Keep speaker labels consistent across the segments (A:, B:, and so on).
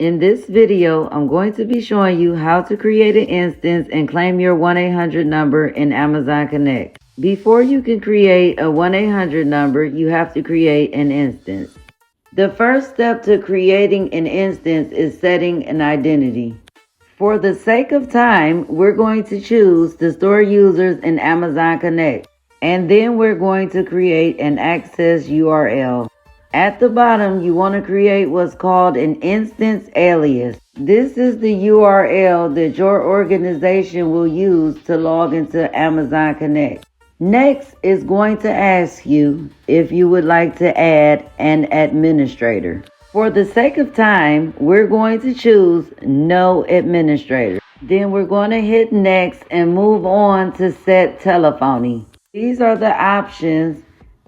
A: In this video, I'm going to be showing you how to create an instance and claim your 1-800 number in Amazon Connect. Before you can create a 1-800 number, you have to create an instance. The first step to creating an instance is setting an identity. For the sake of time, we're going to choose to store users in Amazon Connect, and then we're going to create an access URL. At the bottom, you want to create what's called an instance alias. This is the URL that your organization will use to log into Amazon Connect. Next is going to ask you if you would like to add an administrator. For the sake of time, we're going to choose no administrator. Then we're going to hit next and move on to set telephony. These are the options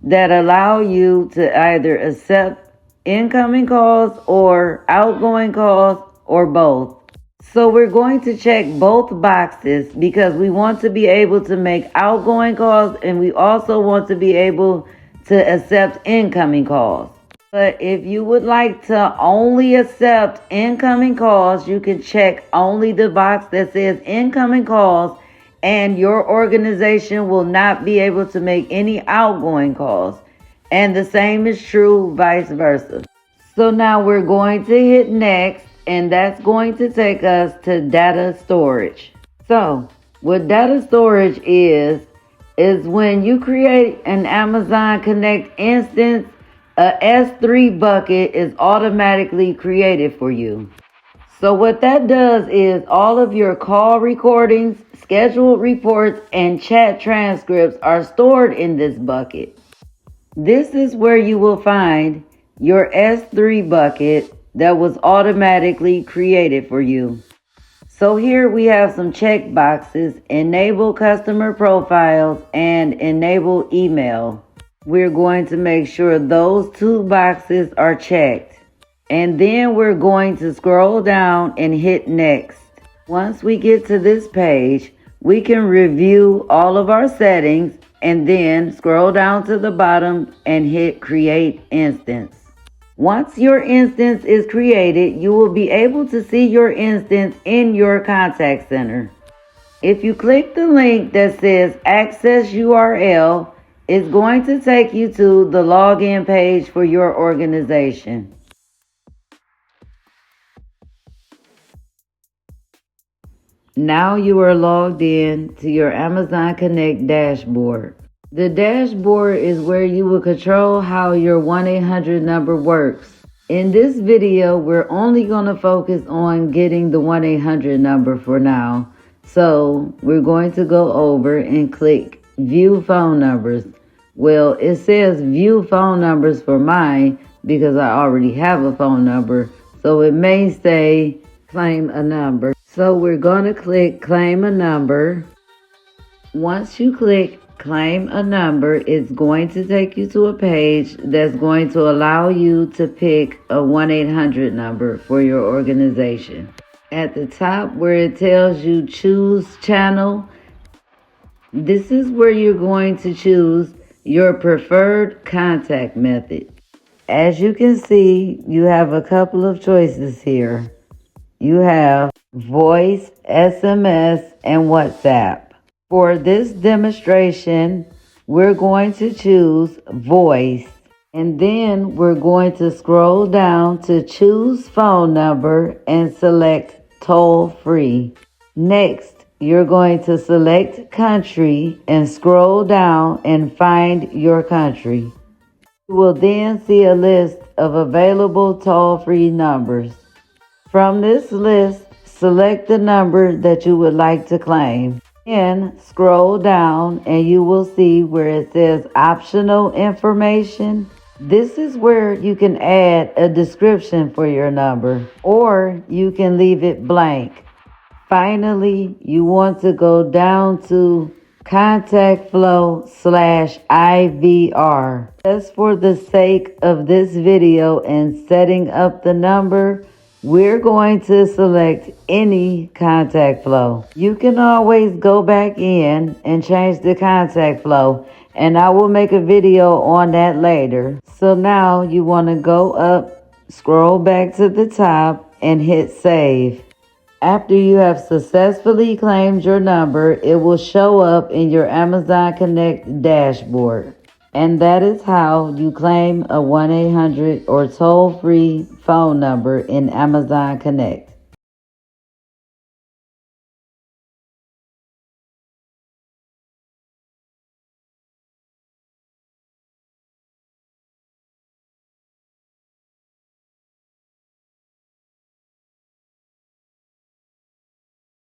A: that allow you to either accept incoming calls or outgoing calls or both. So we're going to check both boxes because we want to be able to make outgoing calls and we also want to be able to accept incoming calls. But if you would like to only accept incoming calls, you can check only the box that says incoming calls, and your organization will not be able to make any outgoing calls. And the same is true vice versa. So now we're going to hit next, and that's going to take us to data storage. So what data storage is when you create an Amazon Connect instance, a S3 bucket is automatically created for you. So what that does is all of your call recordings, scheduled reports, and chat transcripts are stored in this bucket. This is where you will find your S3 bucket that was automatically created for you. So here we have some check boxes: enable customer profiles and enable email. We're going to make sure those two boxes are checked. And then we're going to scroll down and hit next. Once we get to this page, we can review all of our settings and then scroll down to the bottom and hit create instance. Once your instance is created, you will be able to see your instance in your contact center. If you click the link that says access URL, it's going to take you to the login page for your organization. Now you are logged in to your Amazon Connect dashboard. The dashboard is where you will control how your 1-800 number works. In this video, we're only going to focus on getting the 1-800 number for now. So we're going to go over and click View Phone Numbers. Well, it says View Phone Numbers for mine because I already have a phone number. So it may say Claim a Number. So we're going to click Claim a Number. Once you click Claim a Number, it's going to take you to a page that's going to allow you to pick a 1-800 number for your organization. At the top where it tells you Choose Channel, this is where you're going to choose your preferred contact method. As you can see, you have a couple of choices here. You have voice, SMS, and WhatsApp. For this demonstration, we're going to choose voice, and then we're going to scroll down to choose phone number and select toll free. Next, you're going to select country and scroll down and find your country. You will then see a list of available toll-free numbers. From this list, select the number that you would like to claim. Then scroll down and you will see where it says optional information. This is where you can add a description for your number, or you can leave it blank. Finally, you want to go down to Contact Flow /IVR. Just for the sake of this video and setting up the number, we're going to select any contact flow. You can always go back in and change the contact flow, and I will make a video on that later. So now you want to go up, scroll back to the top, and hit save. After you have successfully claimed your number, it will show up in your Amazon Connect dashboard. And that is how you claim a 1-800 or toll-free phone number in Amazon Connect.